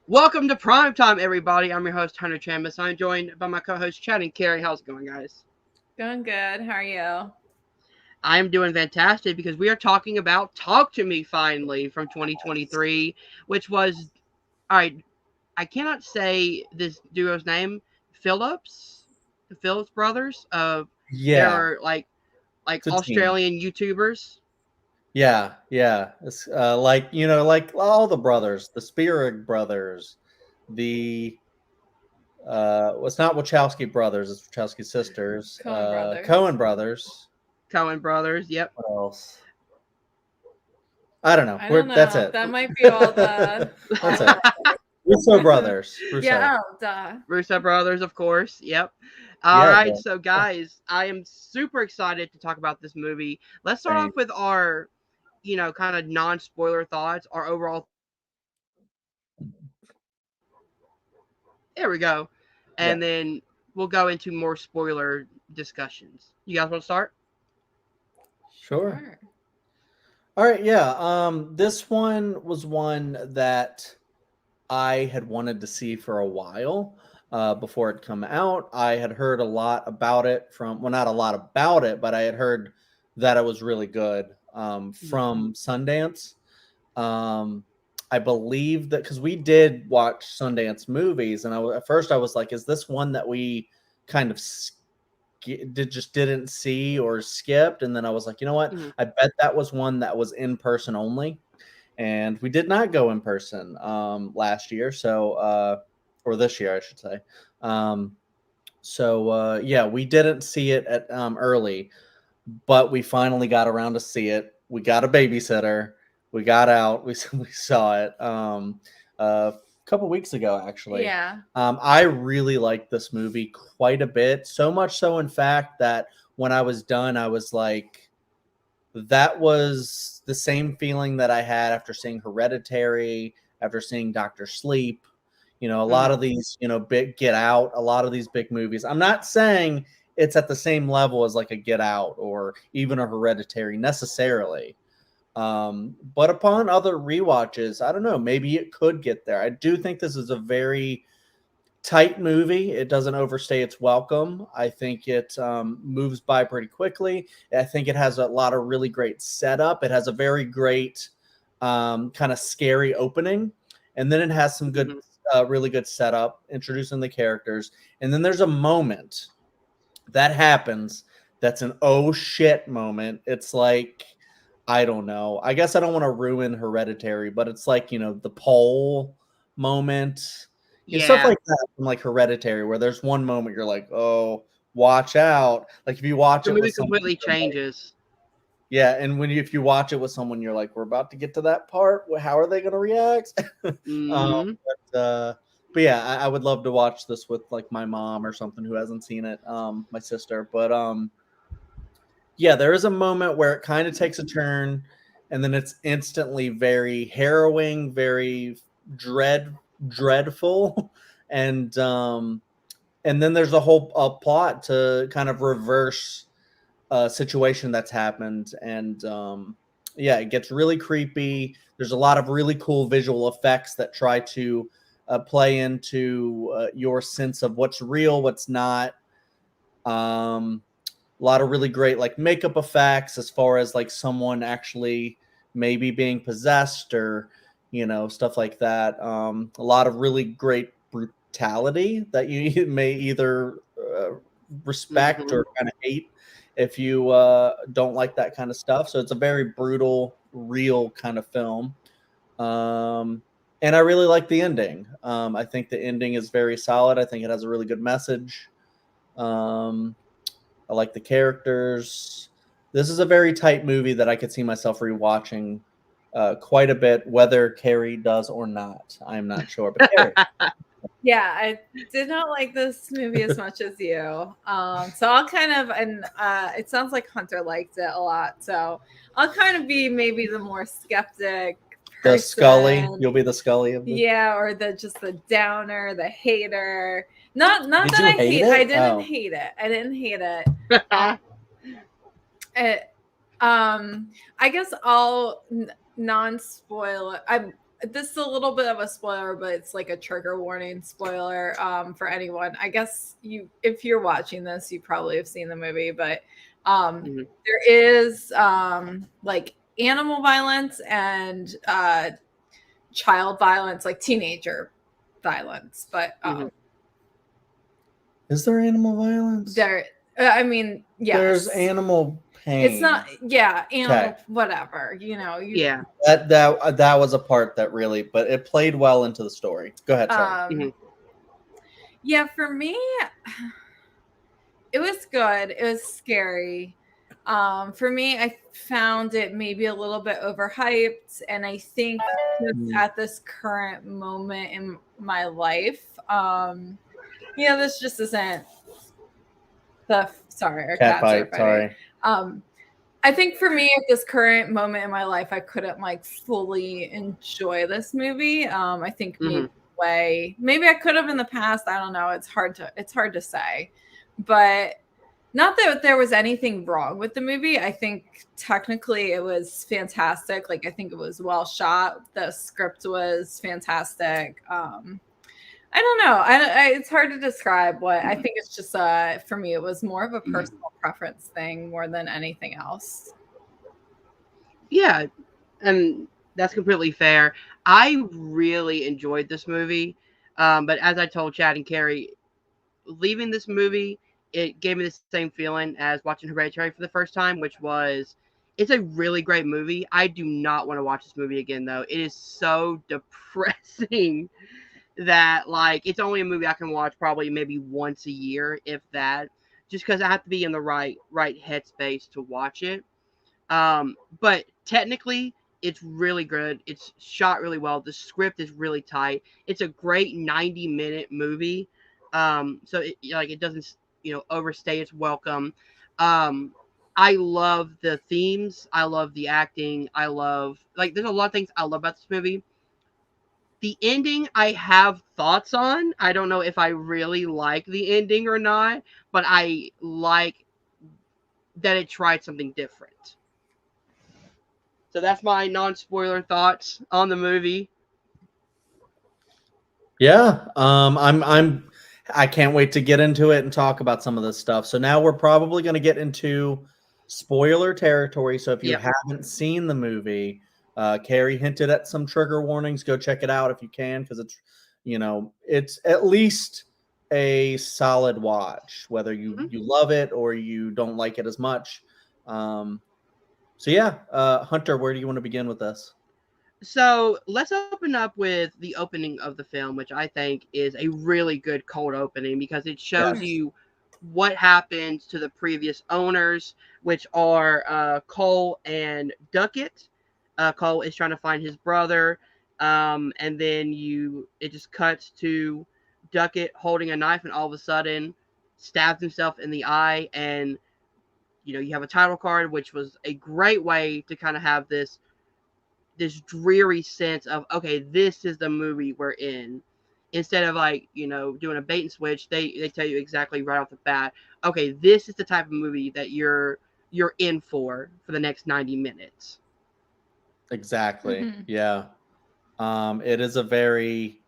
Welcome to Primetime, everybody. I'm your host, Hunter Chamis. I'm joined by my co-host, Chad and Kerri. How's it going, guys? Going good. How are you? I'm doing fantastic because we are talking about Talk to Me Finally from 2023, which was, all right, I cannot say this duo's name, Phillips, the Phillips brothers. Yeah, They're like it's a team. Australian YouTubers. Yeah. It's like all the brothers, the Spierig brothers, the it's not Wachowski brothers, it's Wachowski sisters, Coen Brothers. Cohen brothers. Coen brothers. Yep. What else? I don't know. I don't That's know. it. That might be all the That's all it. Russo brothers. Russo. Yeah, oh duh. Russo brothers, of course. Yep. All Yeah, right, the so guys, I am super excited to talk about this movie. Let's start same. off with our, kind of non-spoiler thoughts, our overall. There we go, Yeah. and then we'll go into more spoiler discussions. You guys want to start? Sure. Sure. All right, yeah. This one was one that I had wanted to see for a while before it come out. I had heard a lot about it from, well, not a lot about it, but I had heard that it was really good from Sundance. I believe that because we did watch Sundance movies, and at first I was like, "Is this one that we kind of didn't see or skipped?" And then I was like, "You know what? Mm-hmm. I bet that was one that was in person only." And we did not go in person last year, or this year, I should say. Yeah, we didn't see it at early, but we finally got around to see it. We got a babysitter. We got out. We saw it a couple weeks ago, actually. Yeah. I really liked this movie quite a bit. So much so, in fact, that when I was done, I was like, that was the same feeling that I had after seeing Hereditary, after seeing Doctor Sleep. A lot of these, big Get Out, a lot of these big movies. I'm not saying it's at the same level as like a Get Out or even a Hereditary necessarily. But upon other rewatches, I don't know, maybe it could get there. I do think this is a very tight movie. It doesn't overstay its welcome. I think it moves by pretty quickly. I think it has a lot of really great setup. It has a very great kind of scary opening, and then it has some good, really good setup, introducing the characters, and then there's a moment that happens that's an oh shit moment. It's like, I don't know. I guess I don't want to ruin Hereditary, but it's like, the pole moment. Stuff Yeah, like that from like Hereditary, where there's one moment you're like, oh, watch out. Like if you watch the it with movie someone, completely changes. yeah, and if you watch it with someone, you're like, we're about to get to that part. How are they going to react? um, Mm-hmm. but yeah, I would love to watch this with like my mom or something who hasn't seen it, my sister. But yeah, there is a moment where it kind of takes a turn, and then it's instantly very harrowing, very dreadful, and then there's a whole plot to kind of reverse a situation that's happened, and yeah, it gets really creepy. There's a lot of really cool visual effects that try to play into your sense of what's real, what's not. A lot of really great like makeup effects as far as like someone actually maybe being possessed or stuff like that. A lot of really great brutality that you may either respect Mm-hmm. or kind of hate if you don't like that kind of stuff. So it's a very brutal, real kind of film. And I really like the ending. I think the ending is very solid. I think it has a really good message. um, I like the characters. This is a very tight movie that I could see myself rewatching quite a bit, whether Kerri does or not. I'm not sure, but Kerri. Yeah, I did not like this movie as much as you. So I'll kind of, and it sounds like Hunter liked it a lot. So I'll kind of be maybe the more skeptic The Scully. person. You'll be the Scully of the. Yeah, or the downer, the hater. Not Did that you I hate hate. it? I didn't Oh, hate it. I didn't hate it. It I guess I'll non-spoiler. this is a little bit of a spoiler, but it's like a trigger warning spoiler for anyone. I guess if you're watching this, you probably have seen the movie, but Mhm. there is like animal violence and child violence, like teenager violence, but Mhm. Is there animal violence? there. I mean, yes, There's animal pain. It's not, yeah, animal, Okay. whatever. You know, Yeah. That was a part that really, but it played well into the story. Go ahead, sorry. Mhm. Yeah, for me, it was good. It was scary. For me, I found it maybe a little bit overhyped, and I think just at this current moment in my life, this just isn't the sorry, our Cat cats are fight, fighting. sorry. I think for me at this current moment in my life, I couldn't like fully enjoy this movie. I think Mhm. maybe I could have in the past. I don't know. It's hard to say, but not that there was anything wrong with the movie. I think technically it was fantastic. Like I think it was well shot. The script was fantastic. I don't know. It's hard to describe what I think. It's just for me, it was more of a personal preference thing more than anything else. Yeah, and that's completely fair. I really enjoyed this movie, but as I told Chad and Kerri, leaving this movie, it gave me the same feeling as watching Hereditary for the first time, which was it's a really great movie. I do not want to watch this movie again, though. It is so depressing that like it's only a movie I can watch probably maybe once a year, if that, just because I have to be in the right headspace to watch it. But technically, it's really good. It's shot really well. The script is really tight. It's a great 90-minute movie. So it doesn't overstay its welcome. Um, I love the themes. I love the acting. I love there's a lot of things I love about this movie. The ending I have thoughts on. I don't know if I really like the ending or not, but I like that it tried something different. So that's my non-spoiler thoughts on the movie. Yeah. I can't wait to get into it and talk about some of this stuff. So now we're probably going to get into spoiler territory. So if you Yep. haven't seen the movie, Kerri hinted at some trigger warnings. Go check it out if you can, because it's at least a solid watch, whether you love it or you don't like it as much. So yeah, Hunter, where do you want to begin with this? So let's open up with the opening of the film, which I think is a really good cold opening because it shows you what happened to the previous owners, which are Cole and Duckett. Cole is trying to find his brother, and then it just cuts to Duckett holding a knife, and all of a sudden stabs himself in the eye, and you have a title card, which was a great way to kind of have this dreary sense of, okay, this is the movie we're in, instead of doing a bait and switch. They tell you exactly right off the bat, okay, this is the type of movie that you're in for the next 90 minutes. Exactly. Mm-hmm. Yeah. It is a very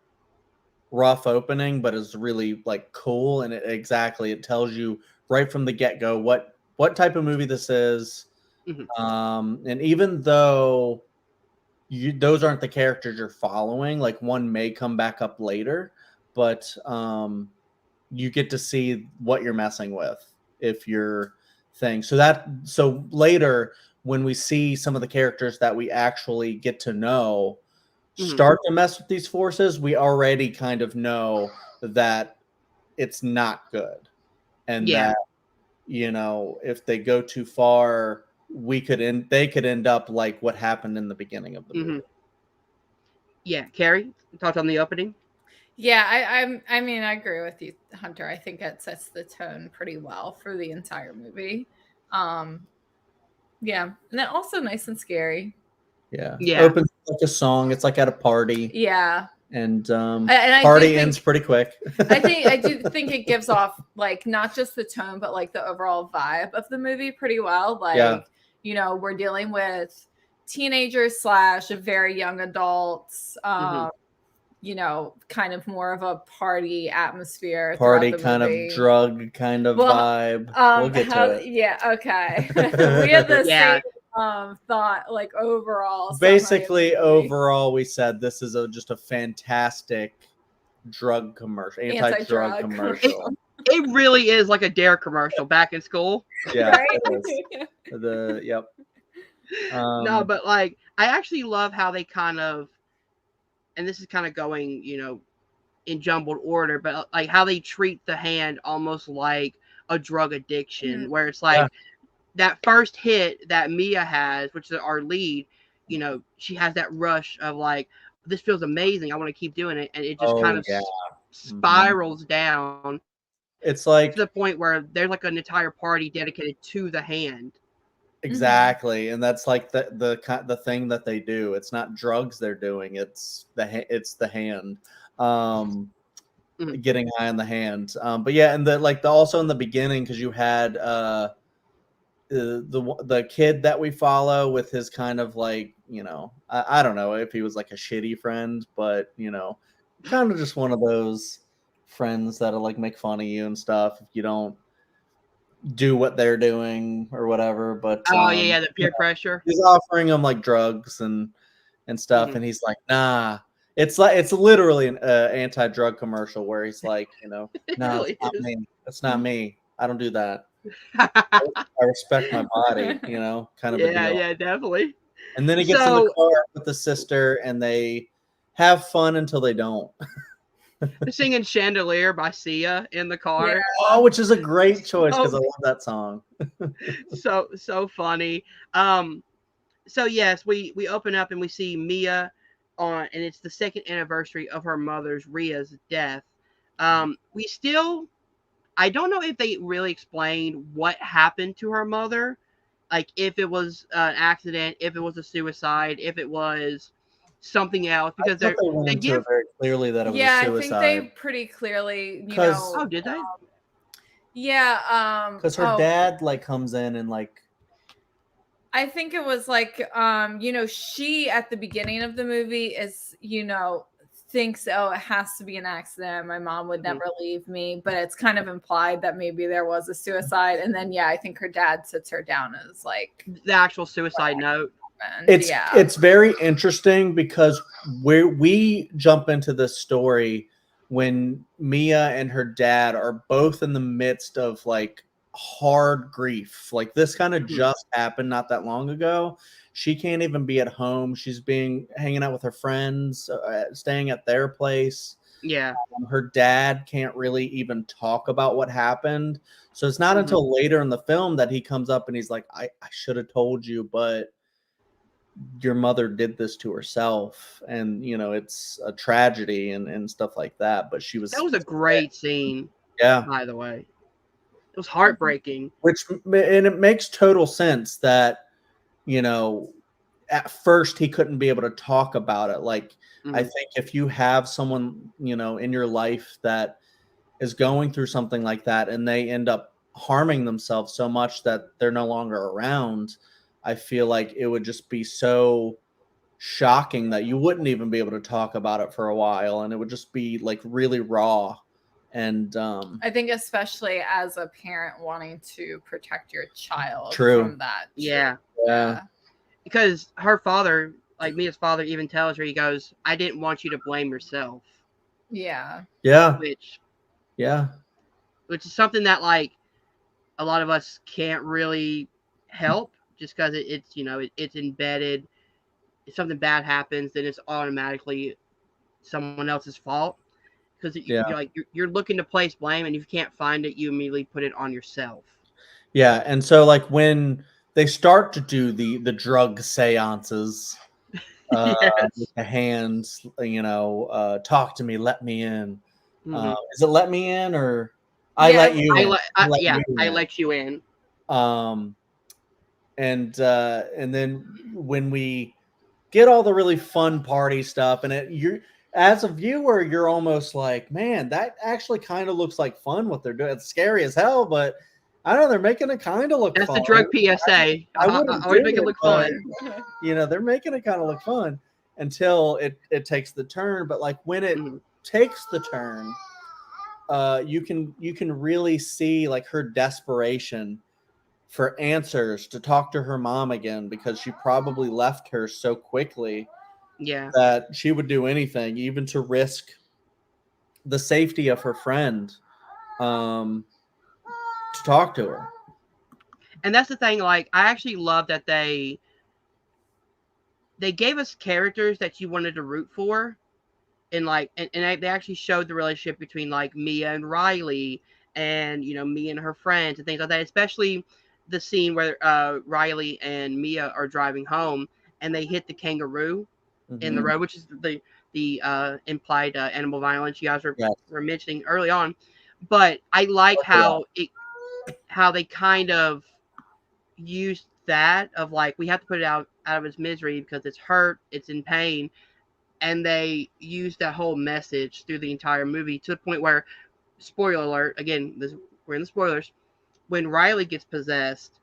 rough opening, but it's really like cool, and it tells you right from the get-go what type of movie this is. And even though those aren't the characters you're following, like one may come back up later, but you get to see what you're messing with if you're thing. So later when we see some of the characters that we actually get to know start to mess with these forces, we already kind of know that it's not good, and that if they go too far, they could end up like what happened in the beginning of the movie. Yeah, Kerri, thoughts on the opening? Yeah, I mean, I agree with you, Hunter. I think it sets the tone pretty well for the entire movie. Yeah, and then also nice and scary. Yeah. Opens like a song. It's like at a party. Yeah. And party ends pretty quick. I do think it gives off like not just the tone, but like the overall vibe of the movie pretty well. Like, we're dealing with teenagers slash very young adults. Mhm. You know, kind of more of a party atmosphere throughout Party the kind of movie. drug kind of Well, vibe. We'll get how? to it. Yeah, okay. We had the same Yeah. thought, like overall summary of the Basically, movie. overall, we said this is just a fantastic drug commercial, anti-drug Anti-drug commercial. It really is like a Dare commercial back in school. Yeah, right? it is. Yep. No, but like I actually love how they kind of, and this is kind of going, in jumbled order, but like how they treat the hand almost like a drug addiction, where it's Yeah. like that first hit that Mia has, which is our lead, she has that rush of like, this feels amazing. I want to keep doing it. And it just Oh kind of yeah. spirals down It's to like the point where there's like an entire party dedicated to the hand. exactly, and that's like the thing that they do. It's not drugs they're doing. It's the hand. Mhm. Getting high on the hand. But yeah, and the also in the beginning, because you had the kid that we follow with his kind of like, I don't know if he was like a shitty friend, but kind of just one of those friends that'll like make fun of you and stuff if you don't do what they're doing or whatever. But Oh yeah, the peer pressure. he's offering him like drugs and stuff, Mhm. and he's like, nah. It's literally an anti-drug commercial where he's like, It nah, it's really not is. me. It's not me. I don't do that. I respect my body, kind of a Yeah, deal. yeah, definitely. And then he gets in the So car with the sister, and they have fun until they don't. they're singing Chandelier by Sia in the Yeah. car. Oh, which is a great choice because I Oh, love that song. so funny. So yes, we open up and we see Mia and it's the second anniversary of her mother's Ria's death. We still, I don't know if they really explained what happened to her mother, like if it was an accident, if it was a suicide, if it was something else, I because thought they went they into give. it very clearly that it was a Yeah, I think they suicide pretty clearly, because Oh, did they? yeah, her dad like comes in and like I think it was like, she at the beginning of the movie is, thinks, oh, it has to be an accident. My mom would never leave me, but it's kind of implied that maybe there was a suicide. And then, yeah, I think her dad sits her down as like The actual suicide note. it's very interesting because we jump into this story when Mia and her dad are both in the midst of like hard grief. Like this kind of just happened not that long ago. She can't even be at home. She's hanging out with her friends, staying at their place. Yeah. Her dad can't really even talk about what happened. So it's not until later in the film that he comes up and he's like, I should have told you, but your mother did this to herself, and it's a tragedy and stuff like that, but she was That was a great scene, yeah, by the way. It was heartbreaking. and it makes total sense that at first he couldn't be able to talk about it. Like I think if you have someone in your life that is going through something like that and they end up harming themselves so much that they're no longer around, I feel like it would just be so shocking that you wouldn't even be able to talk about it for a while, and it would just be like really raw. And I think especially as a parent wanting to protect your child True. from that. Yeah. Yeah. Because her father, like Mia's father, even tells her, he goes, I didn't want you to blame yourself. Yeah. Which Yeah. is something that like a lot of us can't really help, just because it's embedded. If something bad happens, then it's automatically someone else's fault. Because you're looking to place blame, and if you can't find it, you immediately put it on yourself. Yeah, and so like when they start to do the drug seances, Yes. with the hands, talk to me, let me in. Mhm. Is it let me in or I let you in? I let you in. And then when we get all the really fun party stuff, and you're as a viewer, you're almost like, man, that actually kind of looks like fun what they're doing. It's scary as hell, but I don't know, they're making it kind of look That's the fun. drug PSA. I wouldn't Always do make it it, look but fun. they're making it kind of look fun until it takes the turn. But like when it Mhm. takes the turn, you can really see like her desperation for answers to talk to her mom again because she probably left her so quickly Yeah. that she would do anything, even to risk the safety of her friend, um, to talk to her. And that's the thing, like, I actually love that they gave us characters that you wanted to root for, and like, and they actually showed the relationship between like Mia and Riley, and Mia and her friends and things like that. Especially the scene where Riley and Mia are driving home and they hit the kangaroo in the Mm-hmm. road, which is the implied animal violence you guys Yes. were mentioning early on. But I like how they kind of used that of like, we have to put it out of its misery because it's hurt, it's in pain, and they used that whole message through the entire movie to the point where, spoiler alert, again, we're in the spoilers, when Riley gets possessed,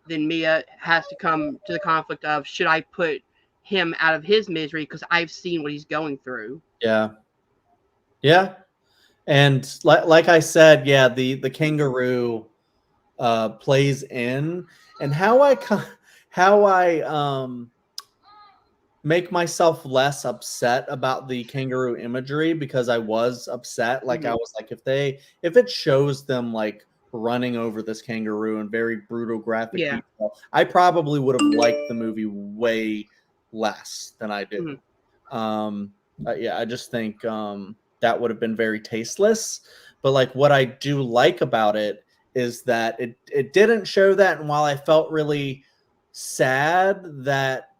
then Mia has to come to the conflict of, should I put him out of his misery because I've seen what he's going through. Yeah. Yeah. And like I said, yeah, the kangaroo plays in, and how I make myself less upset about the kangaroo imagery, because I was upset. Like I Mm-hmm. was like, if it shows them like running over this kangaroo in very brutal graphic Yeah. detail, I probably would have liked the movie way less than I do. Mm-hmm. Yeah, I just think that would have been very tasteless. But like what I do like about it is that it didn't show that, and while I felt really sad that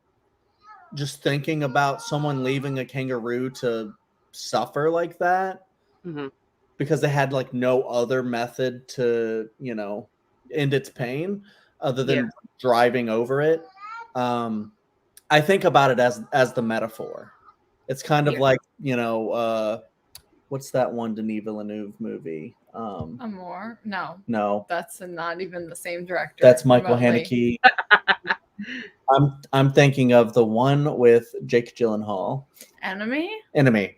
just thinking about someone leaving a kangaroo to suffer like that Mm-hmm. because they had like no other method to end its pain other Yeah. than driving over it. I think about it as the metaphor. It's kind of Yeah. like what's that one Denis Villeneuve movie? Amor? No, No, that's not even the same director. that's Michael remotely. Haneke. I'm thinking of the one with Jake Gyllenhaal. Enemy? Enemy.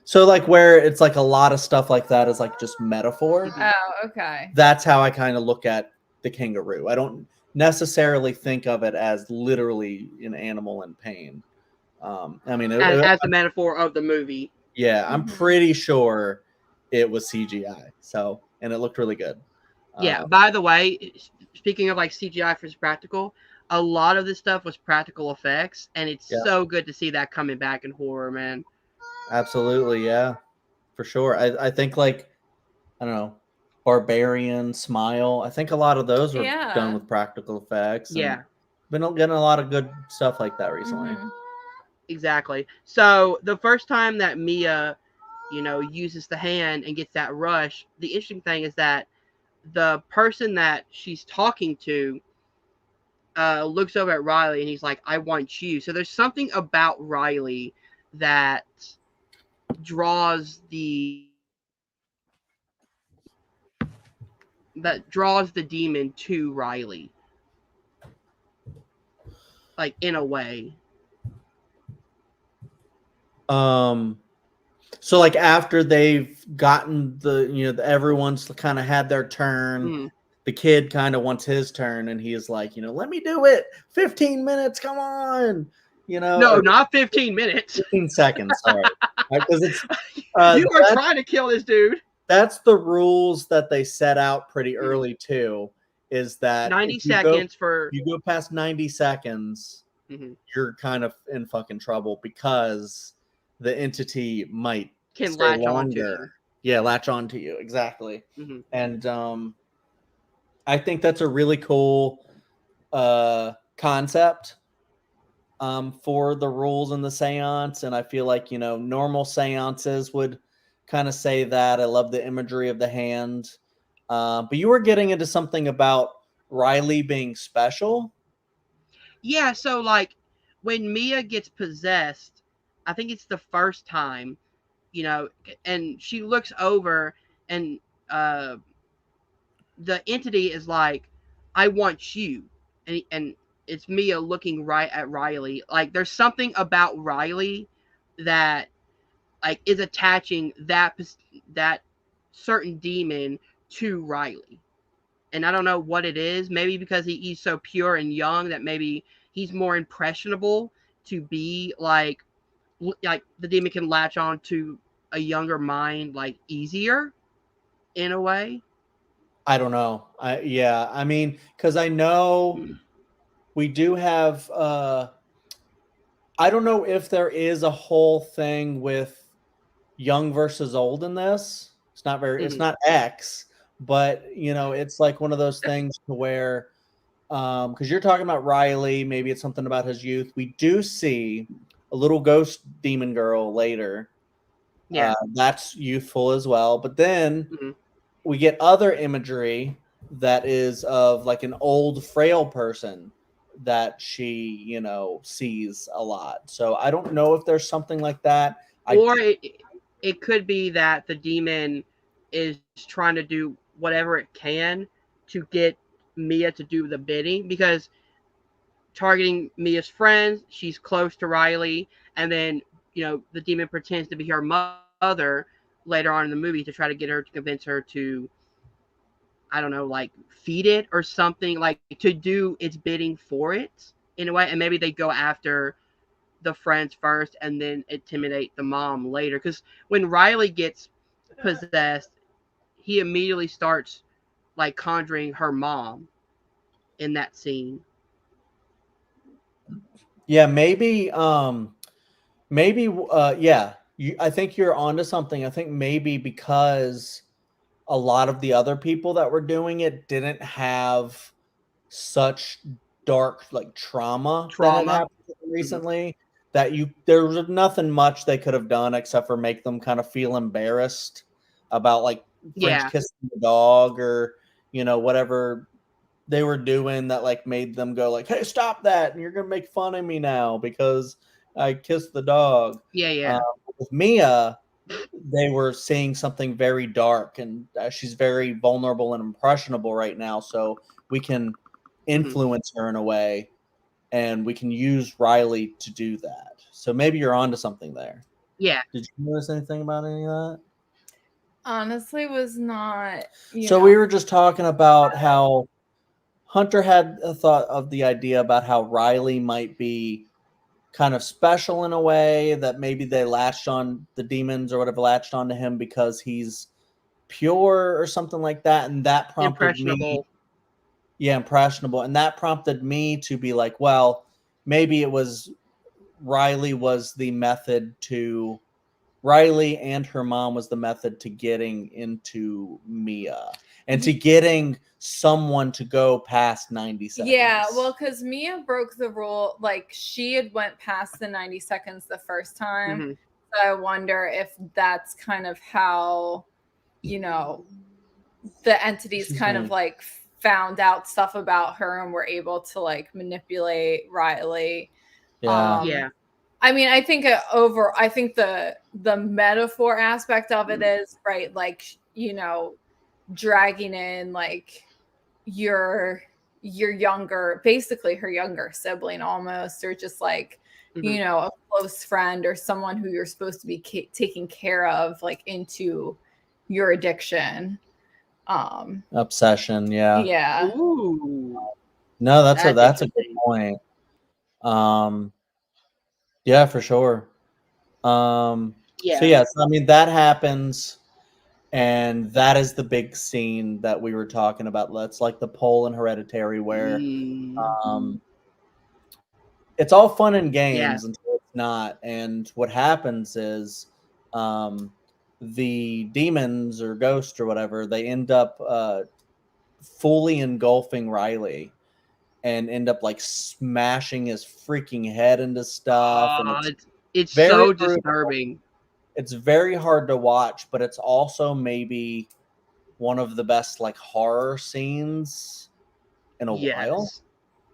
So like where it's like a lot of stuff like that is like just metaphor. Mm-hmm. Oh, okay. That's how I kind of look at the kangaroo. I don't necessarily think of it as literally an animal in pain. I mean, As the metaphor of the movie. yeah, I'm Mhm. pretty sure it was CGI. So, and it looked really good. Yeah. By the way, speaking of like CGI versus practical, a lot of this stuff was practical effects, and it's Yeah, so good to see that coming back in horror, man. absolutely. Yeah, for sure. I think like, I don't know, Barbarian, Smile. I think a lot of those were done Yeah. with practical effects, and Yeah. been getting a lot of good stuff like that recently. Mhm. Exactly. So the first time that Mia, uses the hand and gets that rush, the interesting thing is that the person that she's talking to looks over at Riley and he's like, I want you. So there's something about Riley that draws the demon to Riley, like in a way. So like after they've gotten everyone's kind of had their turn, Mm. the kid kind of wants his turn, and he is like, let me do it. 15 minutes, come on. No, Or not 15 minutes. 15 seconds, sorry. Because it's You are that's, trying to kill this dude. that's the rules that they set out pretty Mm. early too, is that 90 seconds for. you go past 90 seconds, Mhm. you're kind of in fucking trouble because the entity might Can stay latch onto longer. you. Yeah, latch onto you. Exactly. Mhm. And I think that's a really cool concept for the rules in the seance. And I feel like, normal seances would kind of say that. I love the imagery of the hand. But you were getting into something about Riley being special. Yeah, so like when Mia gets possessed, I think it's the first time, and she looks over and uh the entity is like, I want you, and it's Mia looking right at Riley. Like there's something about Riley that like is attaching that certain demon to Riley. And I don't know what it is. Maybe because he's so pure and young that maybe he's more impressionable to be like the demon can latch on to a younger mind like easier in a way. I don't know. I mean, because I know we do have. I don't know if there is a whole thing with young versus old in this. It's not very. It's Mm-hmm. not X, but it's like one of those things to where, because you're talking about Riley, maybe it's something about his youth. We do see a little ghost demon girl later. Yeah. That's youthful as well. But then Mm-hmm. we get other imagery that is of like an old frail person that she sees a lot. So I don't know if there's something like that. Or it could be that the demon is trying to do whatever it can to get Mia to do the bidding, because targeting Mia's friends, she's close to Riley, and then the demon pretends to be her mother later on in the movie to try to get her to convince her to, I don't know, like feed it or something, like to do its bidding for it in a way, and maybe they go after the friends first and then intimidate the mom later. Because when Riley gets possessed, he immediately starts like conjuring her mom in that scene. Yeah, maybe I think you're onto something. I think maybe because a lot of the other people that were doing it didn't have such dark like trauma that had Trauma. happened Mm-hmm. recently, that there was nothing much they could have done except for make them kind of feel embarrassed about like French Yeah. kissing the dog, or whatever they were doing that like made them go like, hey, stop that, and you're gonna make fun of me now because I kissed the dog. Yeah. um, Yeah. with Mia, they were seeing something very dark, and she's very vulnerable and impressionable right now, so we can Mm-hmm. influence her in a way, and we can use Riley to do that. So maybe you're onto something there. Yeah. Did you notice anything about any of that? Honestly, was not, So we were just talking about how Hunter had a thought of the idea about how Riley might be kind of special in a way, that maybe they latched on the demons or whatever latched onto him because he's pure or something like that, and that prompted me. Impressionable. Yeah, impressionable, and that prompted me to be like, well, maybe it was Riley was the method to Riley and her mom was the method to getting into Mia and to getting someone to go past 90 seconds. Yeah, well, because Mia broke the rule. Like, she had went past the 90 seconds the first time. Mm-hmm. So I wonder if that's kind of how, the entities kind of like found out stuff about her and were able to like manipulate Riley. Yeah. Yeah. I mean, I think I think the metaphor aspect of it is right, like, dragging in like your younger, basically her younger sibling almost, or just like, Mm-hmm. a close friend or someone who you're supposed to be taking care of, like, into your addiction. Obsession, yeah. Yeah. Ooh. No, that's a That's good interesting. point. Yeah, for sure. So Yeah. yes, I mean that happens, and that is the big scene that we were talking about. That's like the pole in Hereditary, where Mm. it's all fun and Yeah. games until it's not. And what happens is, the demons or ghosts or whatever, they end up fully engulfing Riley and end up like smashing his freaking head into stuff, and Oh, it's very so brutal. disturbing. It's very hard to watch, but it's also maybe one of the best like horror scenes in a while. Yes.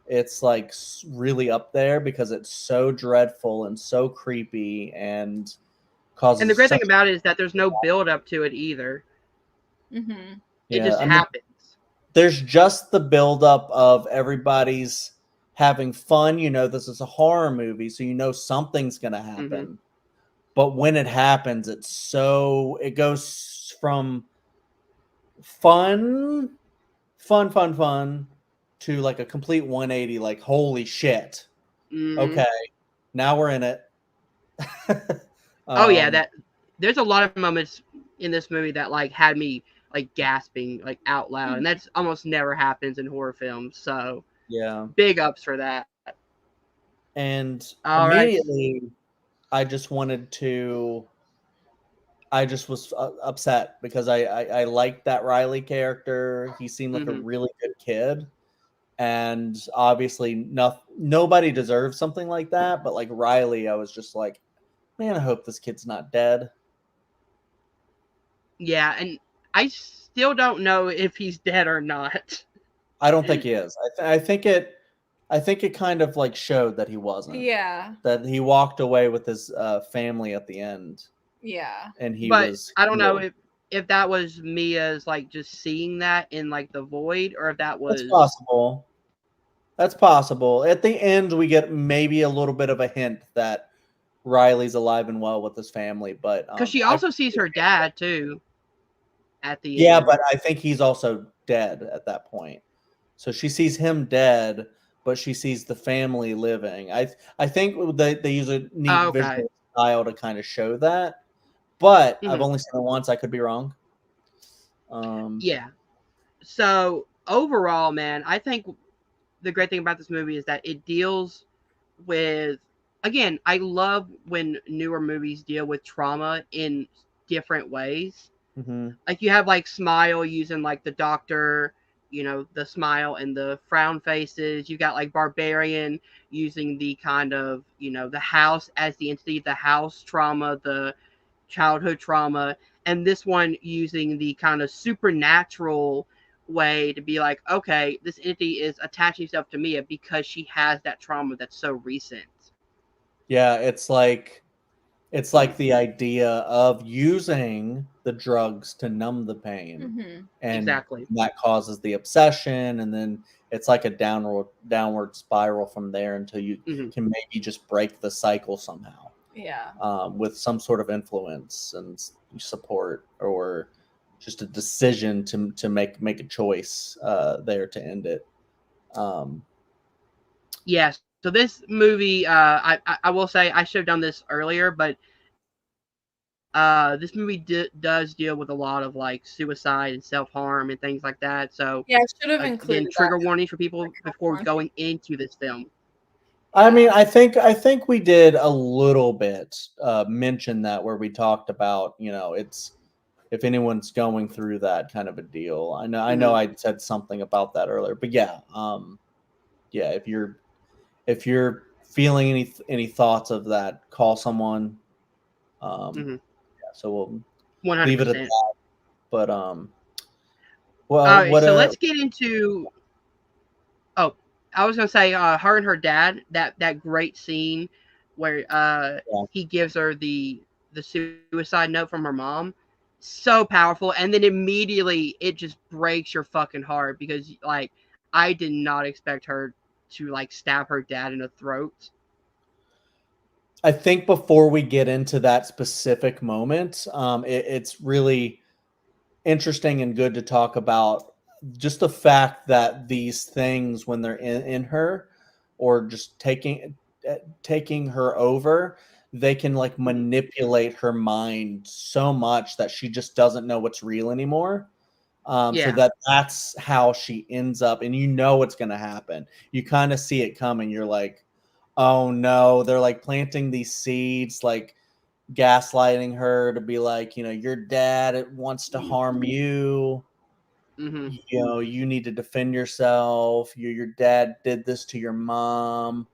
It's like really up there because it's so dreadful and so creepy and And the causes great such. thing about it is that there's no build up to it either. Mm-hmm. It Yeah, just I mean, happens. there's just the buildup of everybody's having fun. You know, this is a horror movie, so you know something's gonna Mm-hmm. happen. But when it happens, it goes from fun, fun to like a complete 180, like holy shit. Mm-hmm. Okay, now we're in it. Oh yeah, um, that there's a lot of moments in this movie that like had me like gasping like out loud, and Mhm. that's almost never happens in horror films. So yeah. big ups for that. And All right. immediately I just wanted to I just was upset because I liked that Riley character. He seemed like a Mm-hmm. really good kid, and obviously nobody deserves something like that. But like Riley, I was just like, man, I hope this kid's not dead. Yeah, and I still don't know if he's dead or not. I don't think he is. I think it kind of like showed that he wasn't. Yeah. That he walked away with his family at the end, Yeah. and he But was I don't know healed. if that was Mia's like just seeing that in like the void, or if that That's was possible. That's possible. At the end, we get maybe a little bit of a hint that Riley's alive and well with his family, but because she I also sees her dad too at the yeah, end. but I think he's also dead at that point. So she sees him dead, but she sees the family living. I think they use a neat Okay. visual style to kind of show that, but I've Hmm. only seen it once. I could be wrong. Yeah. So overall, man, I think the great thing about this movie is that it deals with, again, I love when newer movies deal with trauma in different ways. Mhm. Like you have like Smile using like the doctor, the smile and the frown faces. You got like Barbarian using the kind of, the house as the entity, the house trauma, the childhood trauma, and this one using the kind of supernatural way to be like, okay, this entity is attaching itself to Mia because she has that trauma that's so recent. Yeah, it's like the idea of using the drugs to numb the pain, Mhm. and Exactly. that causes the obsession, and then it's like a downward spiral from there until you Hmm. can maybe just break the cycle somehow, Yeah. with some sort of influence and support, or just a decision to make a choice there to end it. Um, Yes. So this movie, I will say I should have done this earlier, but this movie does deal with a lot of like suicide and self harm and things like that. So Yeah, I should have again, included trigger that warnings for people in before the going into this film. I mean, Yeah. I think we did a little bit mention that where we talked about, it's if anyone's going through that kind of a deal. I know Hmm. I said something about that earlier, but yeah, yeah, if you're feeling any thoughts of that, call someone. Hmm. Yeah, so we'll leave it at 100%. that. But All well, right, what so let's get into. Oh, I was gonna say, her and her dad. That great scene where yeah. he gives her the suicide note from her mom. So powerful, and then immediately it just breaks your fucking heart because like I did not expect her to like stab her dad in the throat. I think before we get into that specific moment, it's really interesting and good to talk about just the fact that these things when they're in her, or just taking her over, they can like Mhm. manipulate her mind so much that she just doesn't know what's real anymore. So Yeah. that's how she ends up, and what's going to happen. You kind of see it coming. You're like, oh no, they're like planting these seeds, like gaslighting her to be like, your dad wants to harm you. Hmm. You need to defend yourself. Your dad did this to your mom.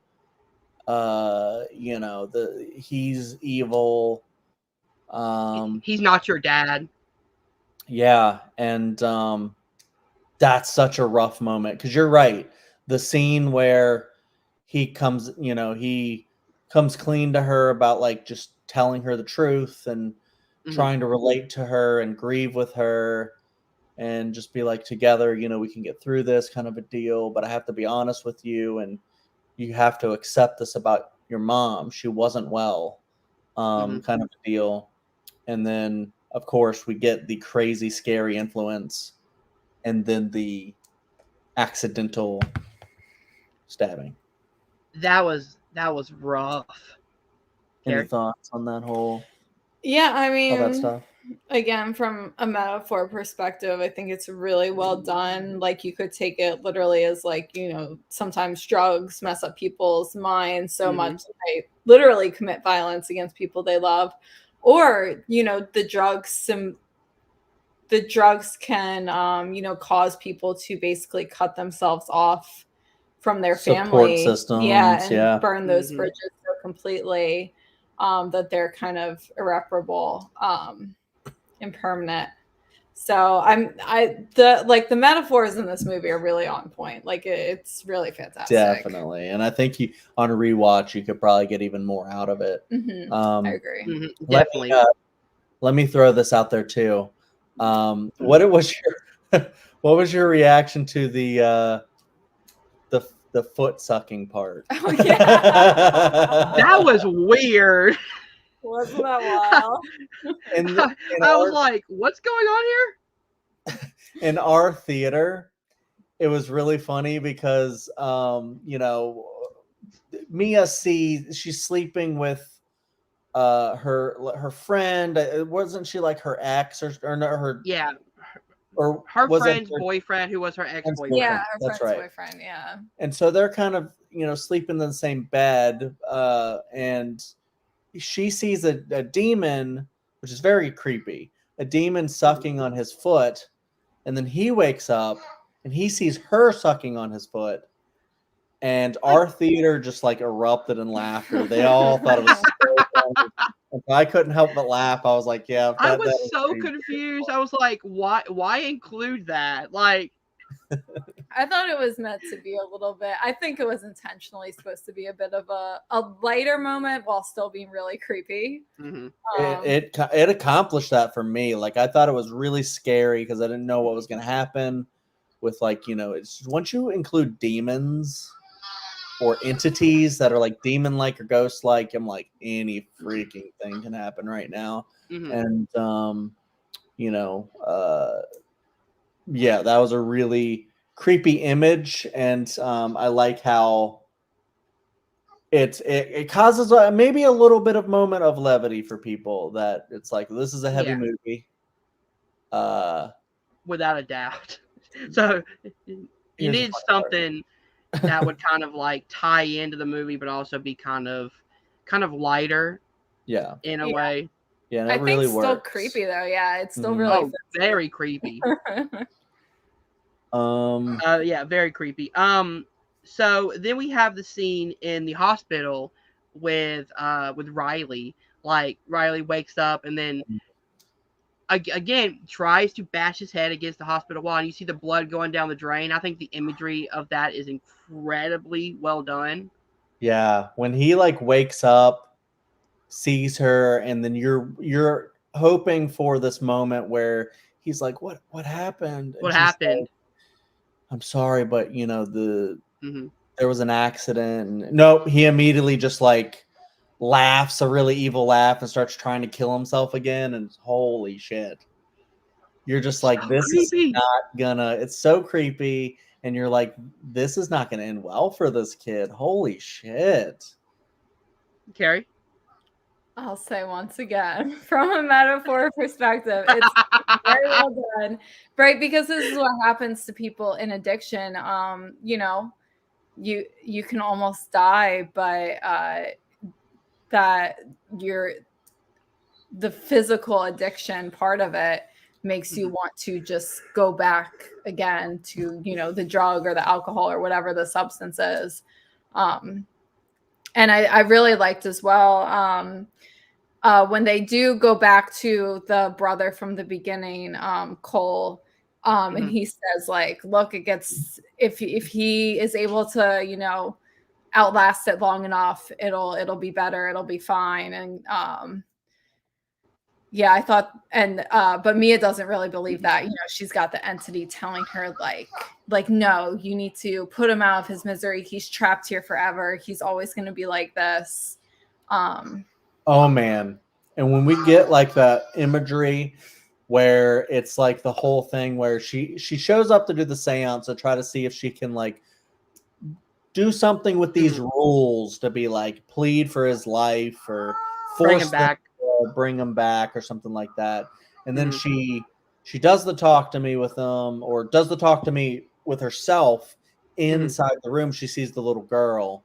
He's evil. Um, He's not your dad. yeah, and that's such a rough moment because you're right. The scene where he comes clean to her about like just telling her the truth and Hmm. trying to relate to her and grieve with her, and just be like, together, we can get through this kind of a deal. But I have to be honest with you, and you have to accept this about your mom. She wasn't well, kind of a deal. And then, of course, we get the crazy, scary influence, and then the accidental stabbing. That was rough. Any Kerri? thoughts on that whole Yeah, I all that mean, stuff? again, from a metaphor perspective, I think it's really well done. Like, you could take it literally as, like, sometimes drugs mess up people's minds so much that they literally commit violence against people they love, or the drugs can cause people to basically cut themselves off from their Support family, systems, and burn those bridges so completely that they're kind of irreparable and permanent. So the metaphors in this movie are really on point. Like, it's really fantastic. Definitely. And I think on a rewatch you could probably get even more out of it. I agree. Definitely. Let me throw this out there too. What was your reaction to the foot sucking part? Oh, yeah. That was weird. Wasn't that wild? I was like, what's going on here? In our theater, it was really funny because Mia she's sleeping with her friend. Wasn't she like her ex or no, her or her was friend's boyfriend, who was her ex-boyfriend. Yeah, her That's friend's right. boyfriend. Yeah. And so they're kind of sleeping in the same bed, and she sees a demon, which is very creepy. A demon sucking on his foot, and then he wakes up and he sees her sucking on his foot. And our theater just like erupted in laughter. They all thought it was so funny. And I couldn't help but laugh. I was like, yeah. I was so confused. I was like, why include that? Like, I thought it was meant to be a little bit. I think it was intentionally supposed to be a bit of a lighter moment while still being really creepy. It accomplished that for me. Like, I thought it was really scary because I didn't know what was going to happen with, like, it's once you include demons or entities that are like demon-like or ghost-like, I'm like, any freaking thing can happen right now. And yeah, that was a really creepy image, and I like how it causes maybe a little bit of moment of levity for people, that it's like, this is a heavy movie, without a doubt. So you need something that would kind of like tie into the movie, but also be kind of lighter, in a way. Yeah, and I really think still creepy though. Yeah, it's still really very creepy. Yeah, very creepy. So then we have the scene in the hospital with Riley. Like, Riley wakes up and then again tries to bash his head against the hospital wall, and you see the blood going down the drain. I think the imagery of that is incredibly well done. Yeah, when he like wakes up, sees her, and then you're hoping for this moment where he's like, what happened? What happened? Like, I'm sorry, but there was an accident. Nope, he immediately just like laughs a really evil laugh and starts trying to kill himself again, and holy shit. You're just like, this is not gonna, it's so creepy, and you're like, this is not gonna end well for this kid. Holy shit. Kerri? I'll say once again, from a metaphor perspective, it's very well done, right? Because this is what happens to people in addiction. You can almost die, but that the physical addiction part of it makes you want to just go back again to the drug or the alcohol or whatever the substance is. And I really liked as well when they do go back to the brother from the beginning, Cole, and he says, like, look, it gets, if he is able to outlast it long enough, it'll be better, it'll be fine. And Yeah, I thought, and but Mia doesn't really believe that. You know, she's got the entity telling her like no, you need to put him out of his misery. He's trapped here forever. He's always going to be like this. Oh man. And when we get like the imagery where it's like the whole thing where she shows up to do the seance to try to see if she can like do something with these rules to be like plead for his life or Bring him force them back. to bring him back or something like that. And then she does the talk to me with them, or does the talk to me with herself inside the room. She sees the little girl.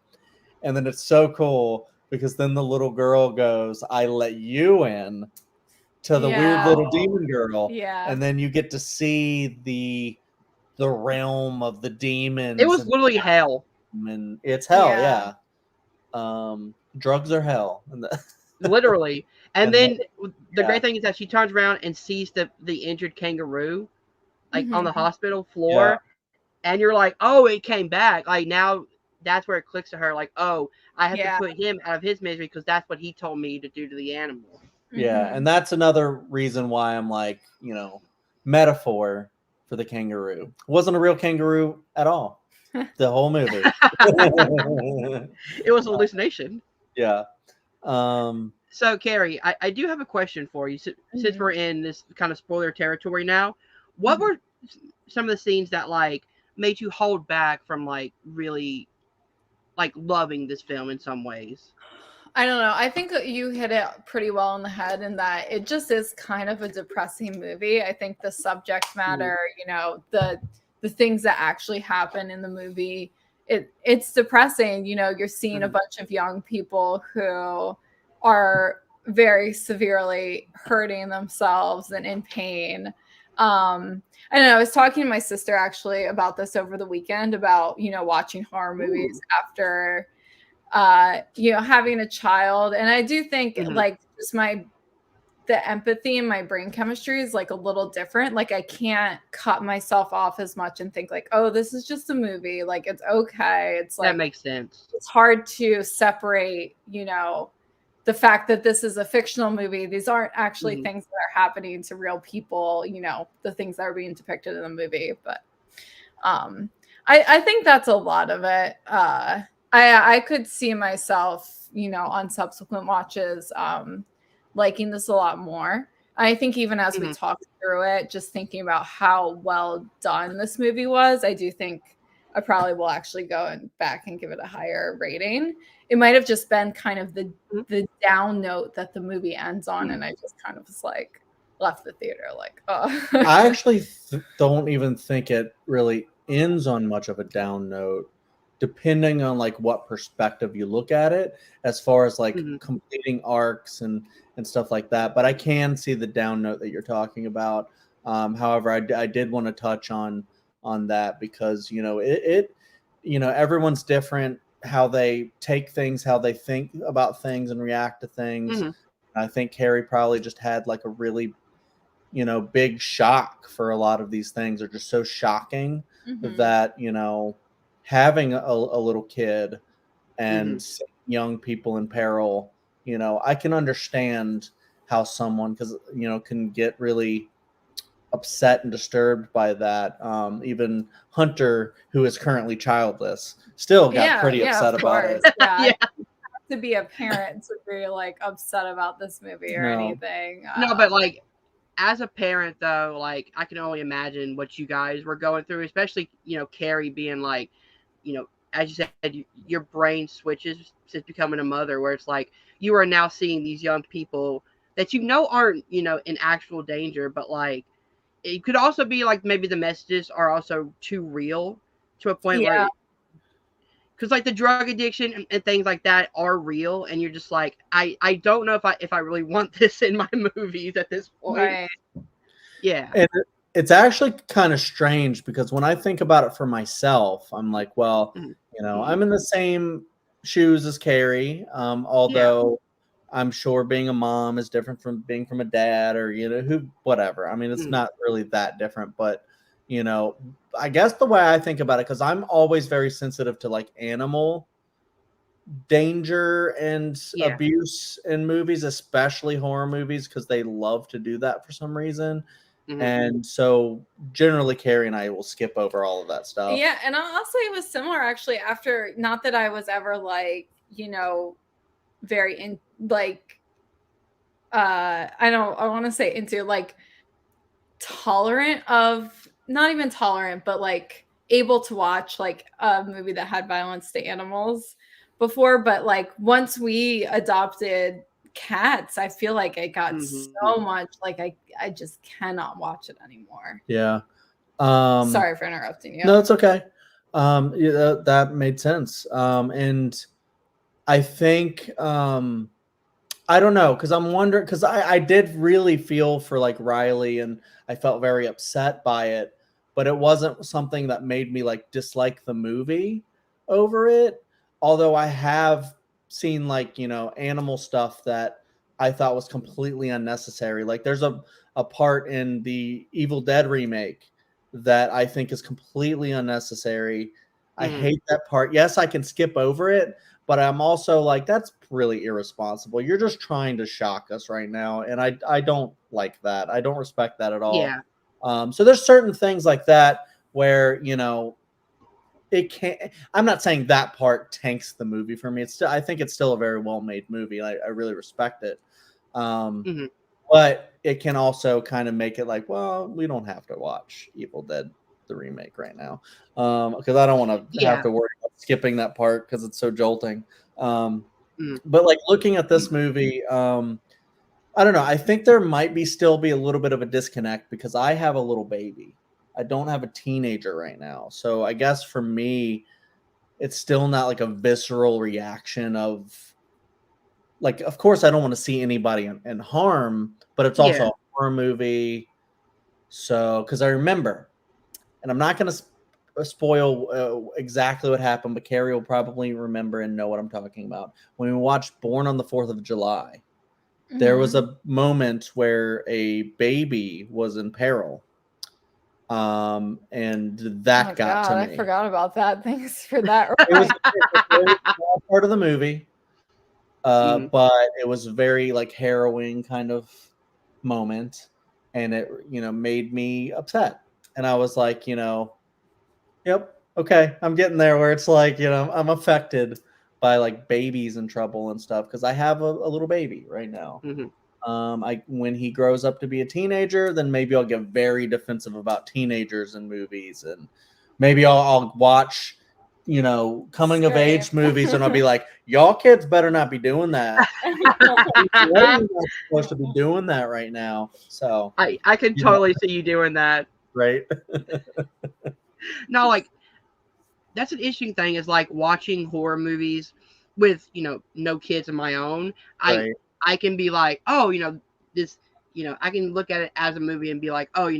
And then it's so cool because then the little girl goes, I let you in to the weird little demon girl. Yeah. And then you get to see the realm of the demons. It was literally hell. And it's hell, yeah. Drugs are hell. Literally. And then the great thing is that she turns around and sees the injured kangaroo like on the hospital floor. And you're like, oh, it came back. Like now that's where it clicks to her, like, oh, I have to put him out of his misery because that's what he told me to do to the animal. Yeah, and that's another reason why I'm like, you know, metaphor for the kangaroo. Wasn't a real kangaroo at all. The whole movie. It was a hallucination. Yeah. So, Kerri, I do have a question for you. Since we're in this kind of spoiler territory now, what were some of the scenes that like made you hold back from like really like loving this film in some ways? I don't know. I think you hit it pretty well on the head in that it just is kind of a depressing movie. I think the subject matter, you know, the things that actually happen in the movie, it's depressing. You know, you're seeing a bunch of young people who are very severely hurting themselves and in pain. I don't know. I was talking to my sister actually about this over the weekend about, you know, watching horror movies after you know, having a child. And I do think like just the empathy in my brain chemistry is like a little different. Like I can't cut myself off as much and think like, oh, this is just a movie. Like it's okay. It's like that makes sense. It's hard to separate, you know, the fact that this is a fictional movie. These aren't actually things that are happening to real people, you know, the things that are being depicted in the movie. But I think that's a lot of it. I could see myself, you know, on subsequent watches liking this a lot more. I think even as we talked through it, just thinking about how well done this movie was, I do think I probably will actually go back and give it a higher rating. It might have just been kind of the down note that the movie ends on, and I just kind of was like left the theater like, oh. I actually don't even think it really ends on much of a down note, depending on like what perspective you look at it, as far as like completing arcs and stuff like that. But I can see the down note that you're talking about. However, I did want to touch on that because, you know, it you know, everyone's different, how they take things, how they think about things and react to things. I think Kerri probably just had like a really, you know, big shock for a lot of these things are just so shocking that, you know, having a little kid and young people in peril, you know, I can understand how someone, because, you know, can get really upset and disturbed by that. Even Hunter, who is currently childless, still got pretty upset about it. Yeah. To be a parent to be like upset about this movie or anything. No, but like as a parent though, like I can only imagine what you guys were going through, especially, you know, Kerri being like, you know, as you said, your brain switches since becoming a mother, where it's like you are now seeing these young people that you know aren't, you know, in actual danger, but like it could also be like maybe the messages are also too real to a point where, because like the drug addiction and things like that are real, and you're just like, I don't know if I really want this in my movies at this point. Right. Yeah. And it's actually kind of strange because when I think about it for myself, I'm like, well, you know, I'm in the same shoes as Kerri, although I'm sure being a mom is different from being from a dad or, you know, whatever. I mean, it's not really that different, but, you know, I guess the way I think about it, because I'm always very sensitive to like animal danger and Yeah. abuse in movies, especially horror movies, because they love to do that for some reason. Mhm. And so generally Kerri and I will skip over all of that stuff. Yeah, and I'll say it was similar actually after, not that I was ever like, very in like I want to say into like tolerant of, not even tolerant, but like able to watch like a movie that had violence to animals before, but like once we adopted cats, I feel like it got so much like I just cannot watch it anymore. Yeah. Sorry for interrupting you. No, it's okay. Yeah, that made sense. And I think I don't know, because I'm wondering, because I did really feel for like Riley, and I felt very upset by it, but it wasn't something that made me like dislike the movie over it. Although I have seen like, animal stuff that I thought was completely unnecessary. Like there's a part in the Evil Dead remake that I think is completely unnecessary. I hate that part. Yes, I can skip over it, but I'm also like, that's really irresponsible. You're just trying to shock us right now, and I don't like that. I don't respect that at all. Yeah. So there's certain things like that where it can't. I'm not saying that part tanks the movie for me. It's still, I think it's still a very well made movie. I really respect it. But it can also kind of make it like, well, we don't have to watch Evil Dead the remake right now, because I don't want to have to worry about skipping that part because it's so jolting. But like looking at this movie, I don't know. I think there might still be a little bit of a disconnect because I have a little baby. I don't have a teenager right now, so I guess for me, it's still not like a visceral reaction of like. Of course, I don't want to see anybody in harm, but it's also a horror movie. So, because I remember, and I'm not going to spoil exactly what happened, but Kerri will probably remember and know what I'm talking about. When we watched Born on the 4th of July, there was a moment where a baby was in peril. And that got to me. I forgot about that. Thanks for that. It was a very small part of the movie, but it was very like harrowing kind of moment, and it made me upset. And I was like, yep, okay, I'm getting there where it's like, I'm affected by like babies in trouble and stuff because I have a little baby right now. When he grows up to be a teenager, then maybe I'll get very defensive about teenagers in movies, and maybe I'll watch, coming of age movies, and I'll be like, y'all kids better not be doing that. You're not supposed to be doing that right now. So I can totally see you doing that. Right. No, like that's an interesting thing is like watching horror movies with no kids of my own. I can be like, oh, this, I can look at it as a movie and be like, oh,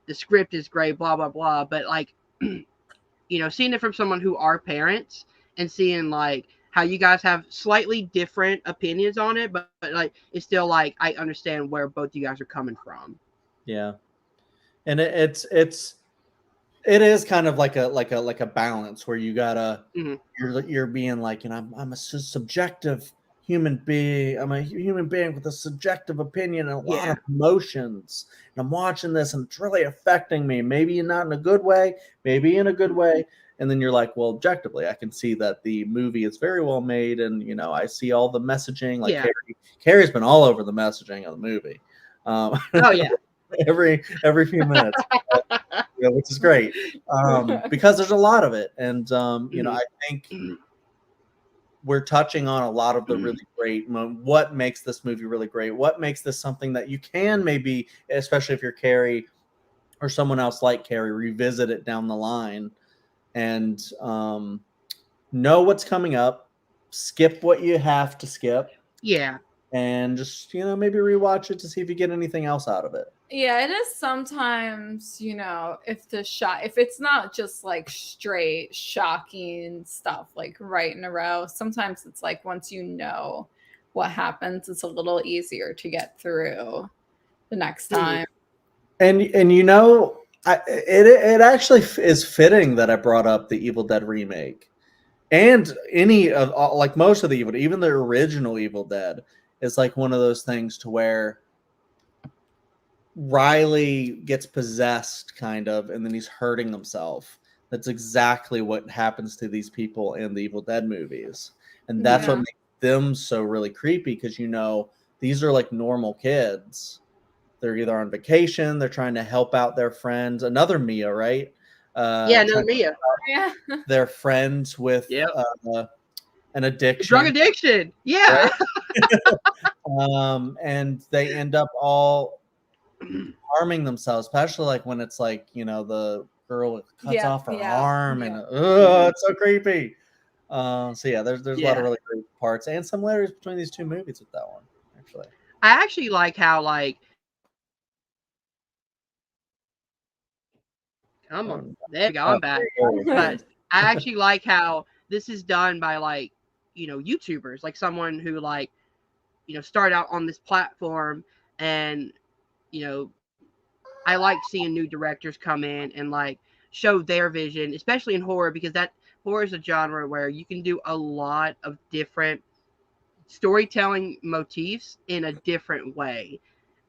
the script is great, blah blah blah. But like, seeing it from someone who are parents and seeing like how you guys have slightly different opinions on it, but like it's still like I understand where both you guys are coming from. Yeah, and it is kind of like a balance where you gotta you're being like, I'm a subjective human being. I'm a human being with a subjective opinion and a lot of emotions. And I'm watching this and it's really affecting me. Maybe not in a good way, maybe in a good way. And then you're like, well, objectively, I can see that the movie is very well made, and I see all the messaging. Like Kerri's been all over the messaging of the movie. Oh yeah. every few minutes, which is great, because there's a lot of it, and I think we're touching on a lot of the really great. What makes this movie really great? What makes this something that you can maybe, especially if you're Kerri or someone else like Kerri, revisit it down the line and know what's coming up, skip what you have to skip, and just maybe rewatch it to see if you get anything else out of it. Yeah, it is sometimes, if it's not just like straight shocking stuff like right in a row, sometimes it's like once you know what happens, it's a little easier to get through the next time. And it actually is fitting that I brought up the Evil Dead remake. And any of like most of the Evil, even the original Evil Dead, is like one of those things to where Riley gets possessed, kind of, and then he's hurting himself. That's exactly what happens to these people in the Evil Dead movies, and that's what Yeah. makes them so really creepy, because these are like normal kids. They're either on vacation, they're trying to help out their friends. Another Mia, right? Yeah, no, Trying to Mia. Yeah. help their friends with Yep. an Drug addiction, addiction. right? Yeah. And they end up all harming themselves, especially like when it's like, the girl cuts off her arm, and it's so creepy. So yeah, there's a lot of Yeah. really great parts and similarities between these two movies with that one, actually. I actually like how like come on. There we go. I'm back. But I actually like how this is done by like, YouTubers, like someone who like, start out on this platform and, you know, I like seeing new directors come in and like show their vision, especially in horror, because that horror is a genre where you can do a lot of different storytelling motifs in a different way.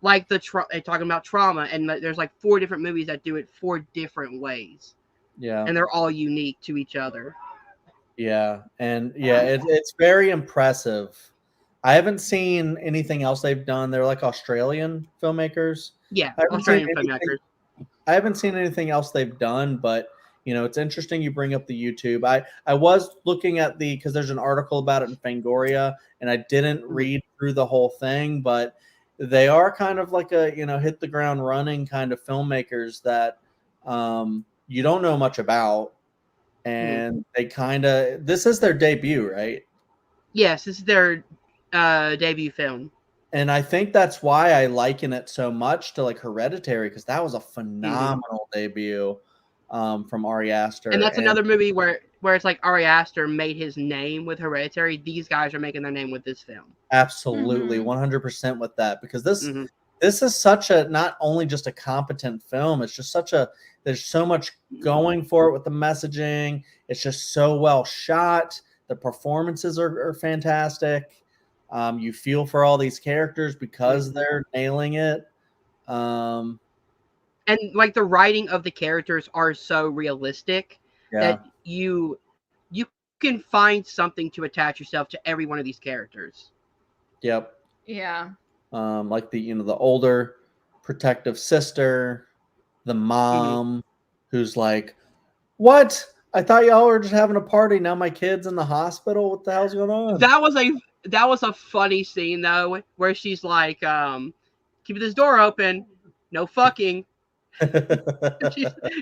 Like talking about trauma, and there's like 4 different movies that do it 4 different ways, Yeah. and they're all unique to each other. Yeah, and yeah, it's very impressive. I haven't seen anything else they've done. They're like Australian filmmakers. Yeah, I haven't seen Australian anything. filmmakers. I haven't seen anything else they've done, but it's interesting you bring up the YouTube. I was looking at because there's an article about it in Fangoria, and I didn't read through the whole thing, but they are kind of like a hit the ground running kind of filmmakers that you don't know much about, and they this is their debut, right? Yes, this is their debut film. And I think that's why I liken it so much to like Hereditary, because that was a Mm-hmm. phenomenal debut from Ari And Aster. that's another movie where it's like Ari Aster made his name with Hereditary. These guys are making their name with this film. Absolutely, 100% with that, because this is such a not only just a competent film, it's just there's so much going for it with the messaging. It's just so well shot. The performances are fantastic. You feel for all these characters because they're nailing it. And like the writing of the characters are so realistic that you can find something to attach yourself to every one of these characters. Yep. Yeah. Like the older protective sister, the mom who's like, "What? I thought y'all were just having a party. Now my kid's in the hospital. What the hell's going on?" That was a funny scene though, where she's like, keep this door open, no fucking.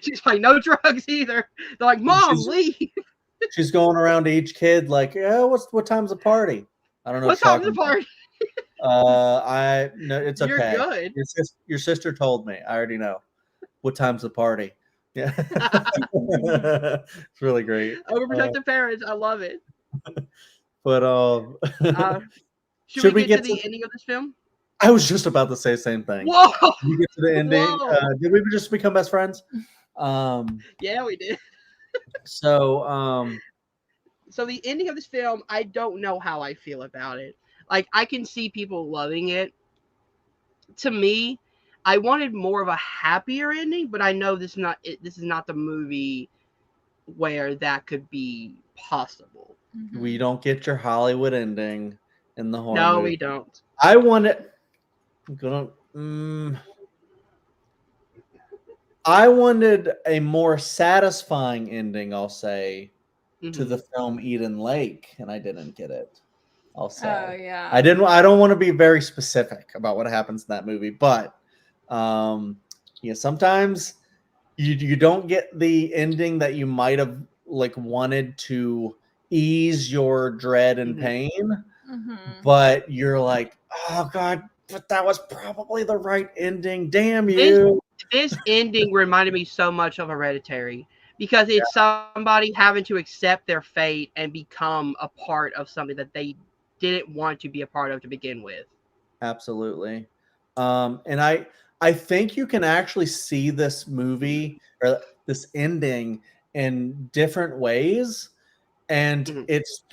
she's like, no drugs either. They're like, Mom, leave. She's going around to each kid like, "Yeah, what time's the party?" I don't know What time's the party? No, it's You're okay. good. Your sister told me. I already know. What time's the party? Yeah. It's really great. Overprotective parents, I love it. But should we get to the ending of this film? I was just about to say the same thing. Whoa! Did we get to the ending? Did we just become best friends? Yeah, we did. So the ending of this film, I don't know how I feel about it. Like, I can see people loving it. To me, I wanted more of a happier ending, but I know this is not the movie where that could be possible. We don't get your Hollywood ending in the horror No, movie. we don't. I wanted I wanted a more satisfying ending, I'll say, to the film Eden Lake, and I didn't get it. I'll say. Oh yeah. I don't want to be very specific about what happens in that movie, but sometimes you don't get the ending that you might have like wanted to ease your dread and pain, but you're like, oh god, but that was probably the right ending. Damn you. This ending reminded me so much of Hereditary, because it's somebody having to accept their fate and become a part of something that they didn't want to be a part of to begin with. Absolutely. And I think you can actually see this movie or this ending in different ways. and Mhm. it's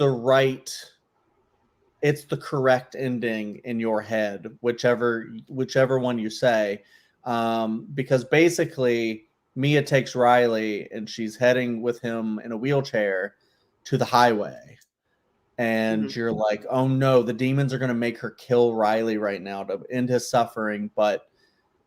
the correct ending in your head, whichever one you say, because basically Mia takes Riley and she's heading with him in a wheelchair to the highway, and Mhm. you're like, oh no, the demons are going to make her kill Riley right now to end his suffering, but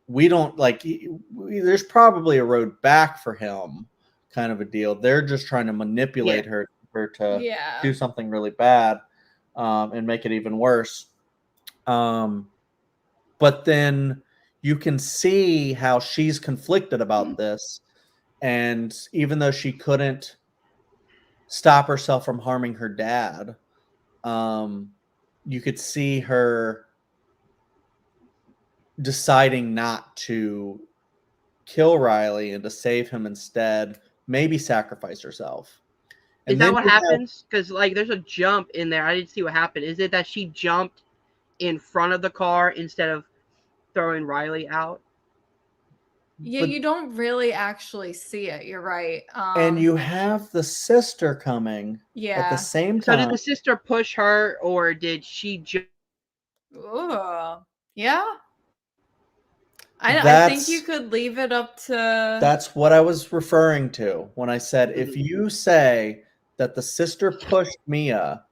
we don't like. There's probably a road back for him, kind of a deal. They're just trying to manipulate Yeah. her to Yeah. do something really bad, and make it even worse. But then you can see how she's conflicted about this, and even though she couldn't stop herself from harming her dad, um, you could see her deciding not to kill Riley and to save him instead, maybe sacrifice herself. Is And that then what you have, happens? Because like, there's a jump in there. I didn't see what happened. Is it that she jumped in front of the car instead of throwing Riley out? Yeah, but you don't really actually see it. You're right. and you have the sister coming at the Yeah. same So did time. the sister push her, or did she jump? Ooh. Yeah. I think you That's could leave it up to. that's what I was referring to when I said if Mhm. you say that the sister pushed Mia,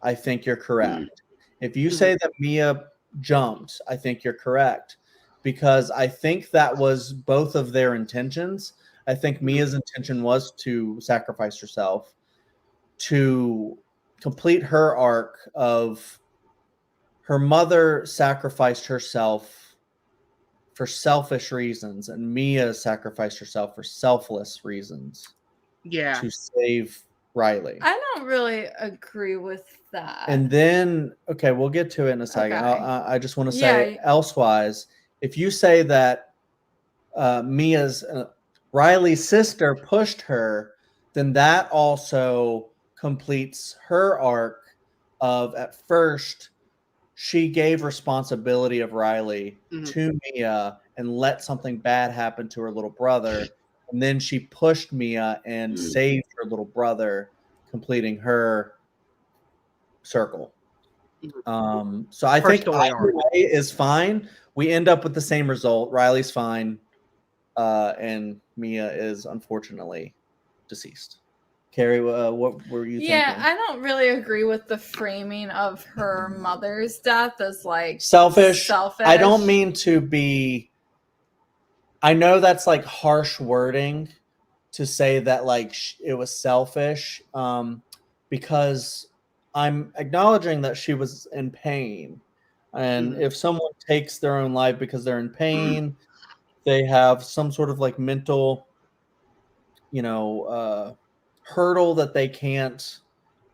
I think you're correct. If you Mhm. say that Mia jumped, I think you're correct, because I think that was both of their intentions. I think Mhm. Mia's intention was to sacrifice herself to complete her arc of her mother sacrificed herself for selfish reasons, and Mia sacrificed herself for selfless reasons Yeah. to save Riley. I don't really agree with that. And then, okay, we'll get to it in a second. Okay. I just want to say, Yeah. elsewise, if you say that Mia's Riley's sister pushed her, then that also completes her arc of at first she gave responsibility of Riley Mhm. to Mia and let something bad happen to her little brother. And then she pushed Mia and saved her little brother, completing her circle. Mhm. So I Her think story either arc. way is fine. We end up with the same result. Riley's fine, and Mia is unfortunately deceased. Kerri, what were you Yeah, thinking? I don't really agree with the framing of her mother's death as like Selfish. I don't selfish. mean to be. I know that's like harsh wording to say that like it was selfish, because I'm acknowledging that she was in pain, and Mhm. if someone takes their own life because they're in pain, they have some sort of like mental, you know, hurdle that they can't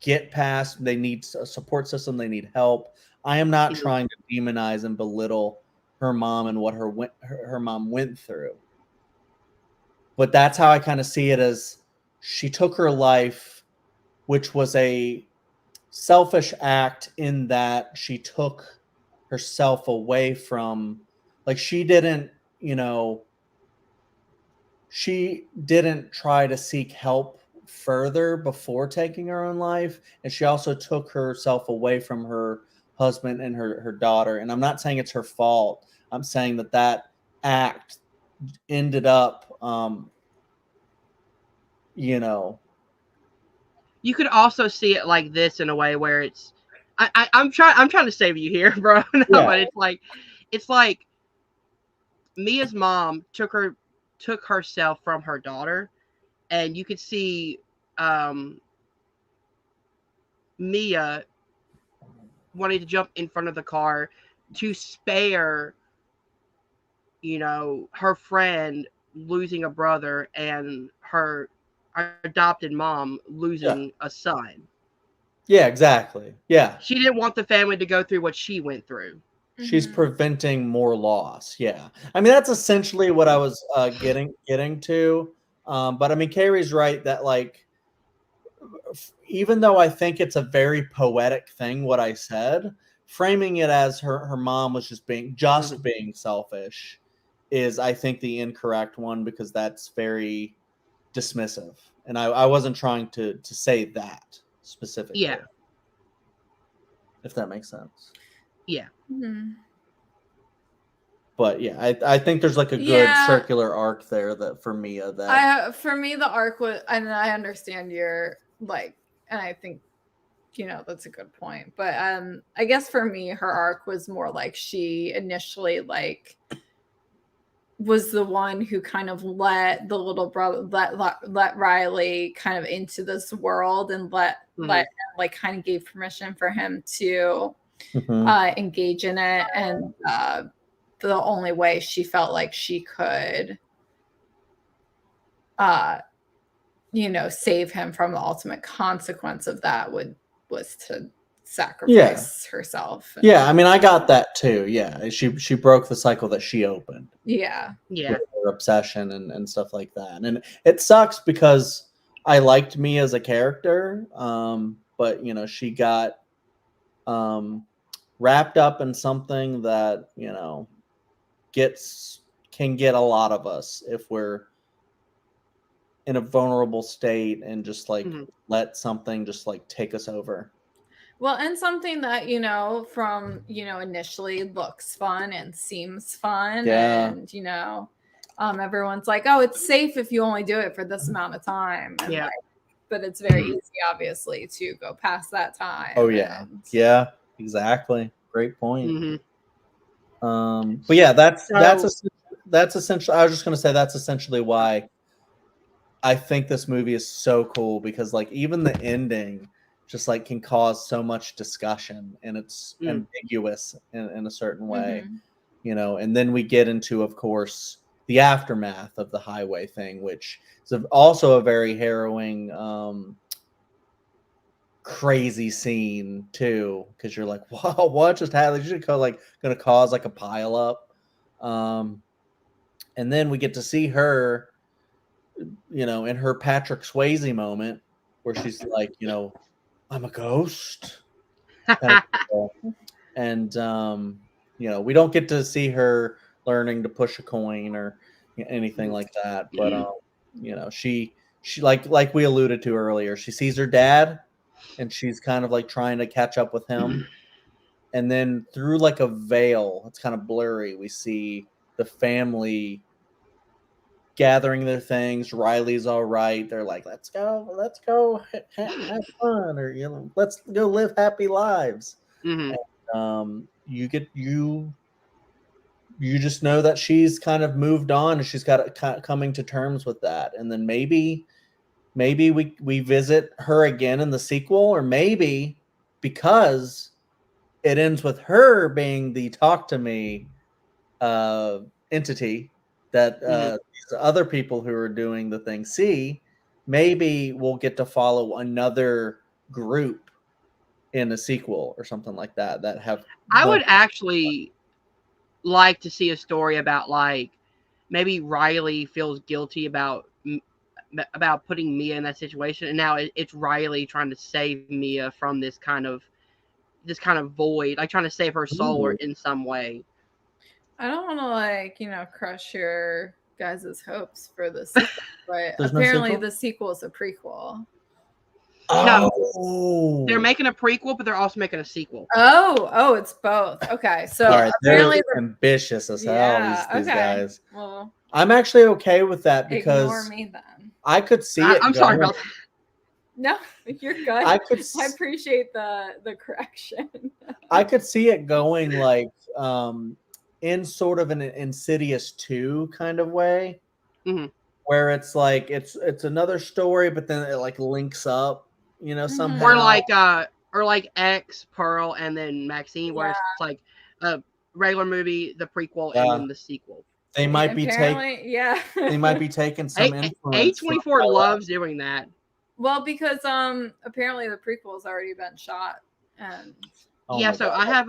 get past. They need a support system. They need help. I am not Mhm. trying to demonize and belittle her mom and what her mom went through, but that's how I kind of see it, as she took her life, which was a selfish act in that she took herself away from, like, she didn't, you know, she didn't try to seek help further before taking her own life, and she also took herself away from her husband and her daughter. And I'm not saying it's her fault. I'm saying that that act ended up, you know, You could also see it like this in a way where it's. I'm trying to save you here, bro. No, yeah, but it's like Mia's mom took herself from her daughter, and you could see um, Mia wanting to jump in front of the car to spare, her friend losing a brother and her adopted mom yeah. losing a son. Yeah, exactly. Yeah. She didn't want the family to go through what she went through. She's Mhm. preventing more loss. Yeah. I mean, that's essentially what I was getting to. But I mean, Carrie's right that like even though I think it's a very poetic thing what I said, framing it as her mom was Mhm. being selfish is, I think, the incorrect one, because that's very dismissive. And I wasn't trying to say that. specifically. Yeah. If that makes sense. Yeah. Hmm. But yeah, I think there's like a good Yeah. circular arc there that for Mia that For me the arc was, and I understand your like, and I think that's a good point. But I guess for me her arc was more like she initially like was the one who kind of let the little brother let Riley kind of into this world and let him, like kind of gave permission for him to Mhm. engage in it, and the only way she felt like she could save him from the ultimate consequence of that was to sacrifice herself. Yeah, I mean, I got that too. Yeah, she broke the cycle that she opened. Yeah. With her obsession and stuff like that. And it sucks because I liked me as a character, but she got wrapped up in something that can get a lot of us if we're in a vulnerable state and just like let something just like take us over. Well, and something that, from, initially looks fun and seems fun. Yeah. And, everyone's like, oh, it's safe if you only do it for this amount of time. And but it's very easy, obviously, to go past that time. Oh, yeah. Yeah, exactly. Great point. Mm-hmm. But yeah, that's essentially, I was just going to say that's essentially why I think this movie is so cool, because like even the ending just like can cause so much discussion, and it's ambiguous in a certain way, and then we get into, of course, the aftermath of the highway thing, which is also a very harrowing, crazy scene too, because you're like, wow, what just happened? You should going to cause like a pile up, and then we get to see her, in her Patrick Swayze moment where she's like, I'm a ghost. And, we don't get to see her learning to push a coin or anything like that. But, she like we alluded to earlier, she sees her dad and she's kind of like trying to catch up with him. And then through like a veil, it's kind of blurry, we see the family gathering their things. Riley's all right. They're like, let's go have fun, or let's go live happy lives. And, you just know that she's kind of moved on, and she's got coming to terms with that. And then maybe we visit her again in the sequel, or maybe because it ends with her being the talk to me entity that these other people who are doing the thing see, maybe we'll get to follow another group in a sequel or something like that have I would actually like to see a story about like maybe Riley feels guilty about putting Mia in that situation, and now it's Riley trying to save Mia from this kind of void, like trying to save her soul or in some way. I don't want to crush your guys' hopes for the sequel, but apparently the sequel is a prequel. No, they're making a prequel, but they're also making a sequel. Oh, it's both. Okay, so all right, apparently they're ambitious as hell. These guys. Well, I'm actually okay with that, because ignore me then. I could see it. I'm sorry about that. No, you're good. I appreciate the correction. I could see it going like in sort of an Insidious 2 kind of way, where it's like it's another story, but then it like links up, somehow. Or like X, Pearl, and then Maxine, where it's like a regular movie, the prequel, and then the sequel. They might be taking they might be taking some influence. A24 loves doing that. Well, because apparently the prequel's already been shot, and so I have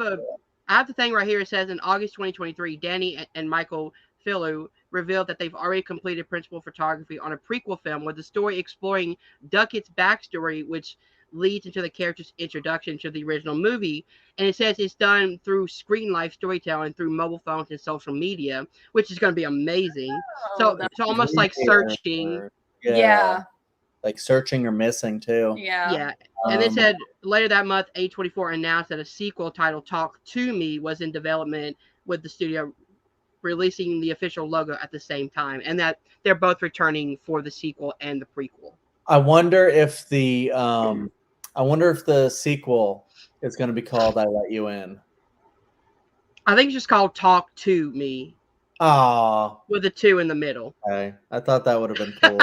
the thing right here. It says in August 2023, Danny and Michael Fillu revealed that they've already completed principal photography on a prequel film with the story exploring Duckett's backstory, which leads into the character's introduction to the original movie. And it says it's done through screen life storytelling through mobile phones and social media, which is going to be amazing. So it's almost like searching. Yeah. like searching or missing too. Yeah. And they Um, said later that month, A24 announced that a sequel titled Talk to Me was in development, with the studio releasing the official logo at the same time, and that they're both returning for the sequel and the prequel. I wonder if the sequel is going to be called "I Let You In." I think it's just called Talk to Me Ah, with a 2 in the middle. okay. I thought that would have been cool.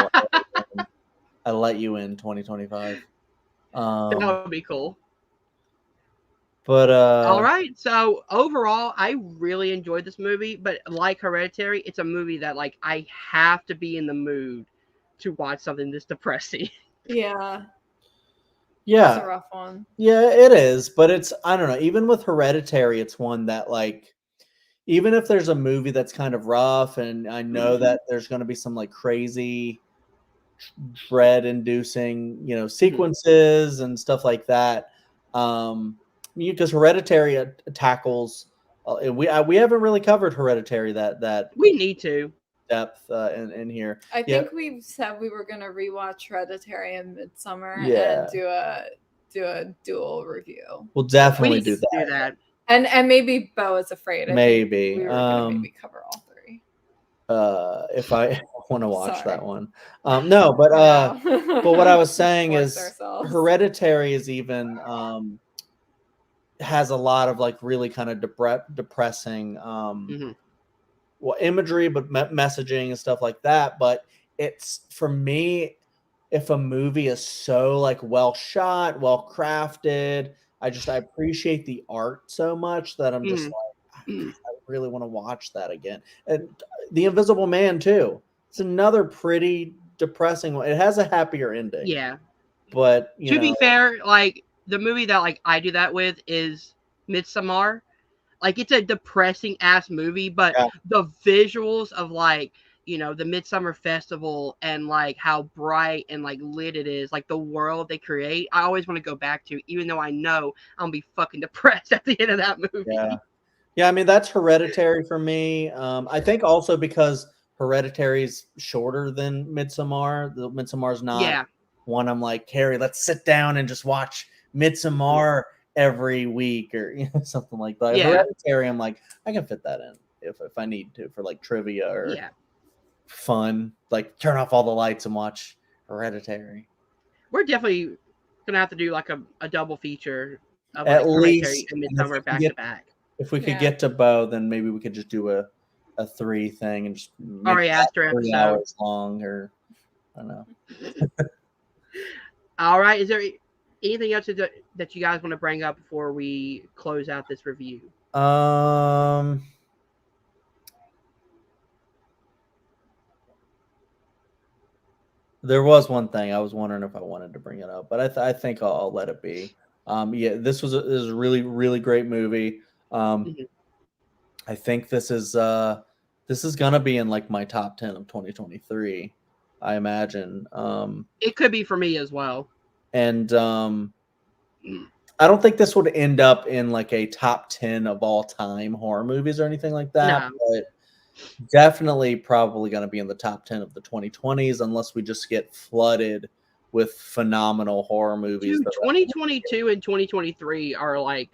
I Let You In 2025. That would be cool. But All right. So overall, I really enjoyed this movie, but like Hereditary, it's a movie that like I have to be in the mood to watch something this depressing. Yeah. yeah, It's a rough one. yeah, it is. But it's, I don't know. Even with Hereditary, it's one that like, even if there's a movie that's kind of rough, and I know that there's going to be some like crazy dread-inducing, sequences and stuff like that. Because Hereditary tackles, we haven't really covered Hereditary that We need to. depth in here. I Yeah. think we said we were gonna rewatch Hereditary and Midsummer Yeah. and do a dual review. We'll We definitely need do to that. do that. And maybe Bo is Afraid. I think Maybe. we were gonna maybe cover all three. If I want to watch Sorry. that one. No, but what I was saying Force is ourselves. Hereditary is even has a lot of like really kind of depressing imagery, but messaging and stuff like that. But it's, for me, if a movie is so like well shot, well crafted, I appreciate the art so much that I'm just like, I really want to watch that again. And The Invisible Man too. It's another pretty depressing one. It has a happier ending. Yeah. But To be fair, like the movie that like I do that with is Midsommar. Like it's a depressing ass movie, but the visuals of like, the Midsummer Festival and like how bright and like lit it is, like the world they create, I always want to go back to, even though I know I'm gonna be fucking depressed at the end of that movie. Yeah, I mean, that's Hereditary for me. I think also because Hereditary is shorter than Midsommar. The Midsommar's not one I'm like, Kerri, let's sit down and just watch Midsommar every week or something like that. Hereditary, I'm like, I can fit that in if I need to, for like trivia or fun. Like turn off all the lights and watch Hereditary. We're definitely gonna have to do like a double feature of At like least, Hereditary and Midsummer back to back. If we could get to Bo, then maybe we could just do a 3 thing and just make it 3 hours long, or I don't know. All right. Is there anything else that you guys want to bring up before we close out this review? There was one thing I was wondering if I wanted to bring it up, but I think I'll let it be. This was a really, really great movie. I think this is gonna be in like my top 10 of 2023. I imagine. It could be for me as well. And I don't think this would end up in like a top 10 of all time horror movies or anything like that. No. But definitely probably going to be in the top 10 of the 2020s, unless we just get flooded with phenomenal horror movies. Dude, 2022 and 2023 are like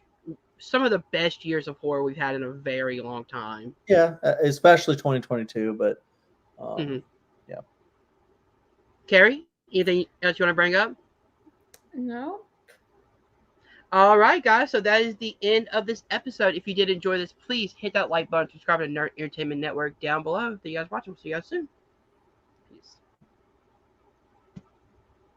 some of the best years of horror we've had in a very long time. Yeah, especially 2022. But yeah. Kerri, anything else you want to bring up? No. All right, guys. So that is the end of this episode. If you did enjoy this, please hit that like button, subscribe to Nerd Entertainment Network down below. Thank you guys for watching. See you guys soon.